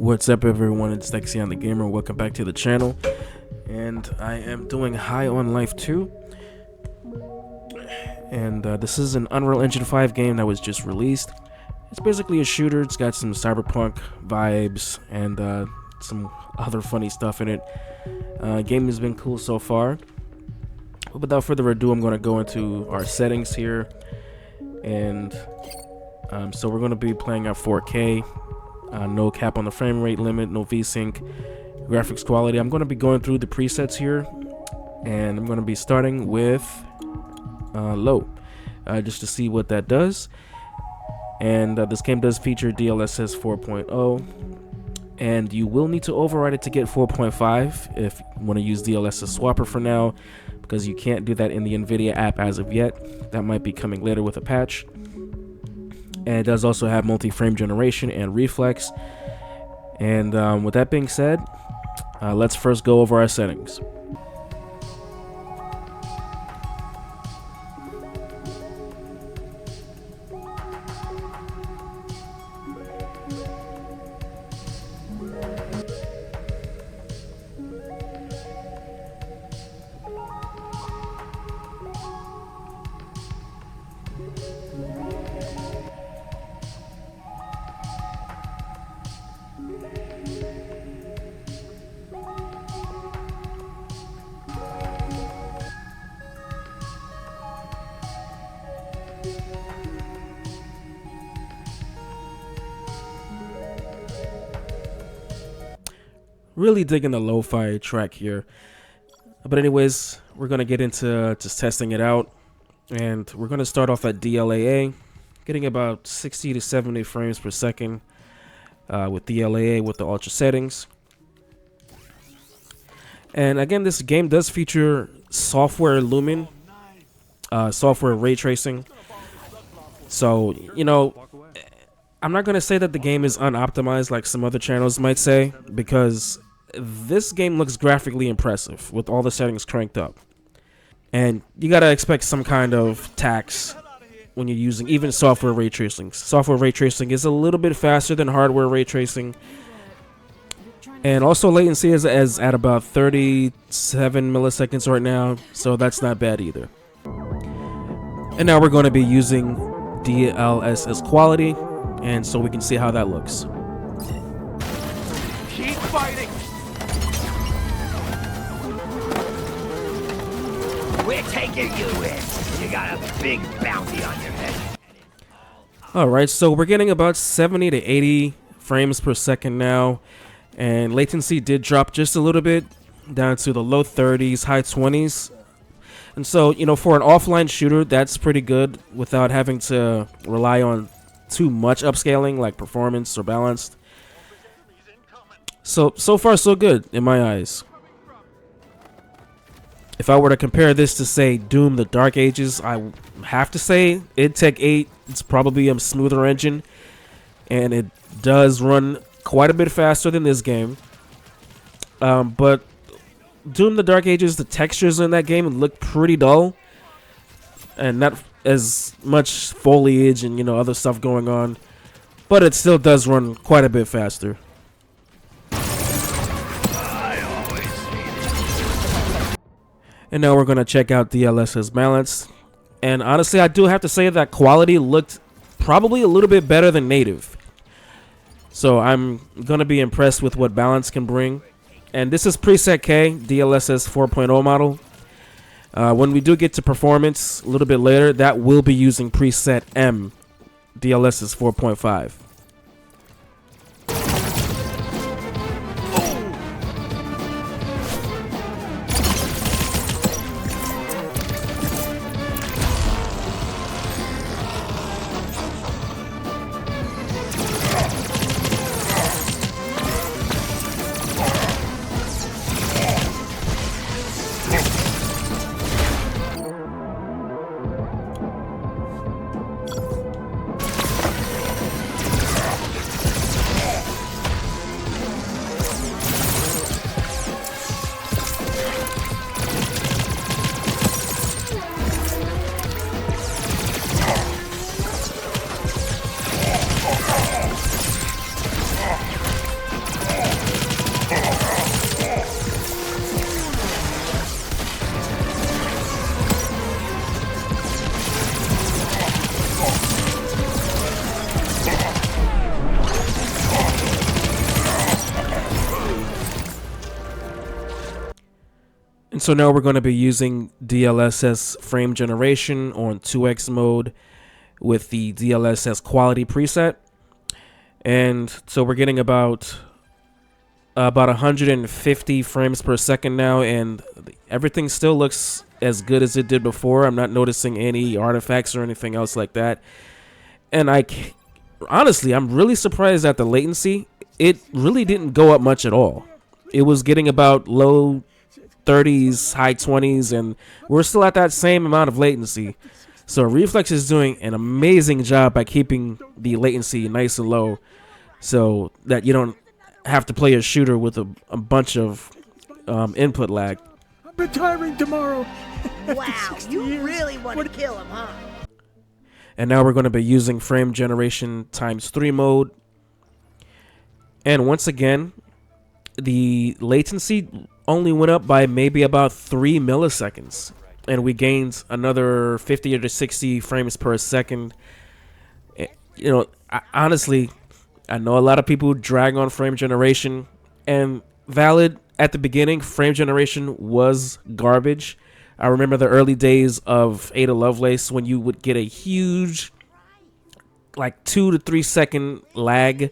What's up everyone, it's Lexi on the Gamer. Welcome back to the channel. And I am doing High on Life 2. And this is an Unreal Engine 5 game that was just released. It's basically a shooter. It's got some cyberpunk vibes and some other funny stuff in it. Game has been cool so far. But without further ado, I'm going to go into our settings here. And so we're going to be playing at 4K. No cap on the frame rate limit, no VSync, graphics quality. I'm going to be going through the presets here, and I'm going to be starting with low, just to see what that does. And this game does feature DLSS 4.0, and you will need to override it to get 4.5 if you want to use DLSS Swapper for now, because you can't do that in the NVIDIA app as of yet. That might be coming later with a patch. And it does also have multi-frame generation and reflex. And with that being said, let's first go over our settings. Really digging the lo-fi track here, but anyways, we're gonna get into just testing it out, and we're gonna start off at DLAA, getting about 60 to 70 frames per second with DLAA with the ultra settings. And again, this game does feature software Lumen, software ray tracing. So, you know, I'm not going to say that the game is unoptimized like some other channels might say, because this game looks graphically impressive with all the settings cranked up. And you got to expect some kind of tax when you're using even software ray tracing. Software ray tracing is a little bit faster than hardware ray tracing. And also latency is at about 37 milliseconds right now, so that's not bad either. And now we're going to be using DLSS Quality, and so we can see how that looks. Keep fighting. We're taking you in. You got a big bounty on your head. Alright, so we're getting about 70 to 80 frames per second now, and latency did drop just a little bit down to the low 30s, high 20s. And so, you know, for an offline shooter, that's pretty good without having to rely on too much upscaling like performance or balanced. So far so good in my eyes. If I were to compare this to, say, Doom the Dark Ages, I have to say id Tech 8 it's probably a smoother engine, and it does run quite a bit faster than this game. But Doom the Dark Ages, the textures in that game look pretty dull, and not as much foliage and, you know, other stuff going on, but it still does run quite a bit faster. And now we're going to check out DLSS Balance, and honestly I do have to say that quality looked probably a little bit better than native, so I'm going to be impressed with what balance can bring. And this is preset K, DLSS 4.0 model. When we do get to performance a little bit later, that will be using preset M, DLSS 4.5. so now we're going to be using DLSS frame generation on 2x mode with the DLSS Quality preset. And so we're getting about 150 frames per second now, and everything still looks as good as it did before. I'm not noticing any artifacts or anything else like that. And honestly, I'm really surprised at the latency. It really didn't go up much at all. It was getting about low 30s, high 20s, and we're still at that same amount of latency. So Reflex is doing an amazing job by keeping the latency nice and low so that you don't have to play a shooter with a bunch of input lag. I'm retiring tomorrow. Wow, you really want to kill him, huh? And now we're going to be using frame generation ×3 mode. And once again, the latency only went up by maybe about 3 milliseconds. And we gained another 50 to 60 frames per second. You know, honestly, I know a lot of people drag on frame generation, and valid at the beginning, frame generation was garbage. I remember the early days of Ada Lovelace when you would get a huge, like 2 to 3 second lag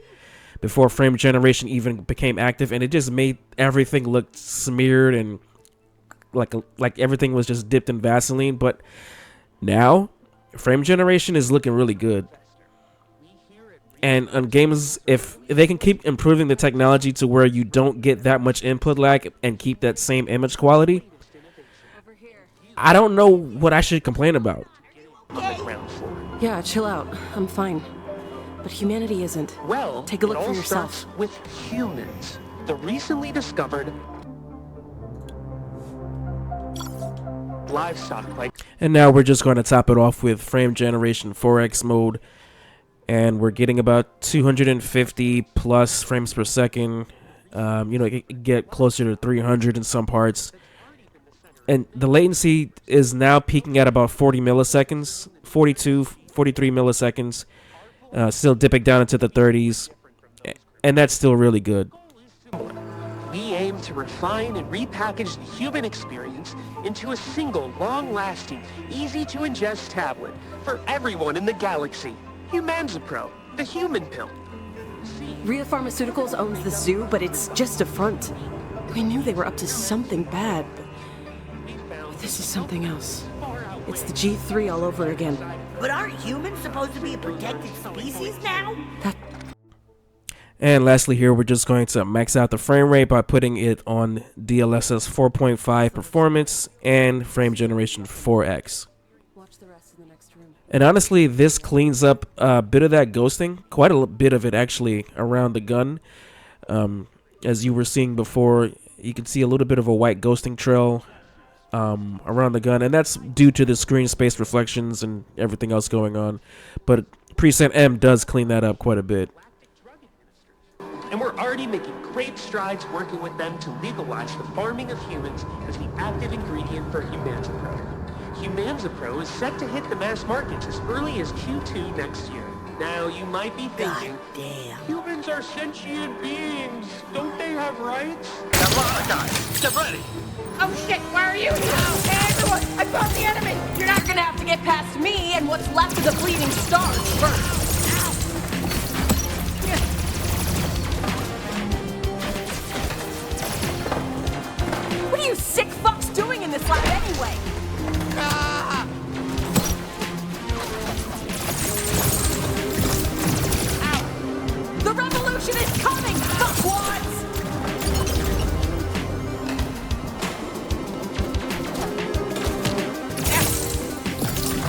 before frame generation even became active, and it just made everything look smeared and like everything was just dipped in Vaseline. But now, frame generation is looking really good. And on games, if they can keep improving the technology to where you don't get that much input lag and keep that same image quality, I don't know what I should complain about. Yeah, chill out. I'm fine. But humanity isn't. Well, take a look it for all yourself. starts with humans, the recently discovered livestock like. And now we're just going to top it off with frame generation 4x mode. And we're getting about 250 plus frames per second. You know, it get closer to 300 in some parts. And the latency is now peaking at about 40 milliseconds, 42, 43 milliseconds. Still dipping down into the 30s. And that's still really good. We aim to refine and repackage the human experience into a single, long-lasting, easy-to-ingest tablet for everyone in the galaxy. Humanzapro, the human pill. Ria Pharmaceuticals owns the zoo, but it's just a front. We knew they were up to something bad, but this is something else. It's the G3 all over again. But aren't humans supposed to be a protected species now? And lastly here, we're just going to max out the frame rate by putting it on DLSS 4.5 Performance and frame generation 4x. Watch the rest in the next room. And honestly, this cleans up a bit of that ghosting, quite a bit of it actually, around the gun. As you were seeing before, you can see a little bit of a white ghosting trail around the gun, and that's due to the screen space reflections and everything else going on. But Preset M does clean that up quite a bit. And we're already making great strides working with them to legalize the farming of humans as the active ingredient for Humanzapro. Humanzapro is set to hit the mass markets as early as Q2 next year. Now, you might be thinking, God damn. humans are sentient beings. Don't they have rights? Come on, guys. Get ready. Oh shit, why are you here? Hey everyone, I found the enemy! You're not gonna have to get past me and what's left of the bleeding stars first. What are you sick fucks doing in this lab anyway? Ow. The revolution is coming, fuckwads!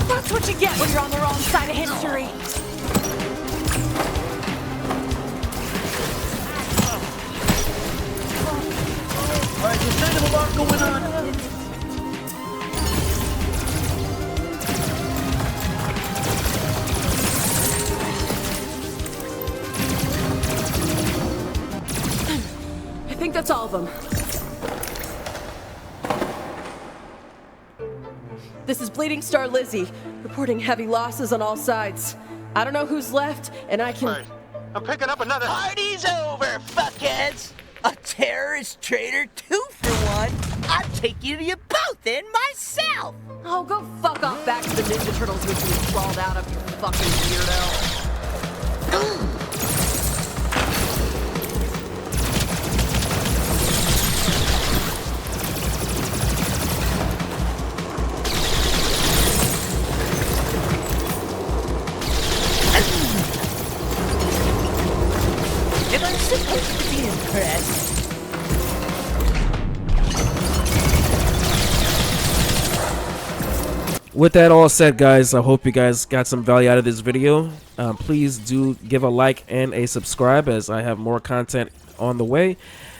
That's what you get when you're on the wrong side of history. All right, there's kind of a lot going on. I think that's all of them. This is Bleeding Star Lizzie, reporting heavy losses on all sides. I don't know who's left, and I can... Hey, I'm picking up another... Party's over, fuckheads! A terrorist traitor 2 for 1. A take you to you both in myself. Oh, go fuck off back to the Ninja Turtles mission you crawled out of, you fucking weirdo. Am I supposed to be impressed? With that all said, guys, I hope you guys got some value out of this video. Please do give a like and a subscribe, as I have more content on the way.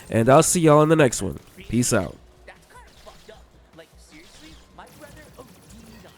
And I'll see y'all in the next one. Peace out. That's kind of fucked up. Like, seriously? My brother OD'd on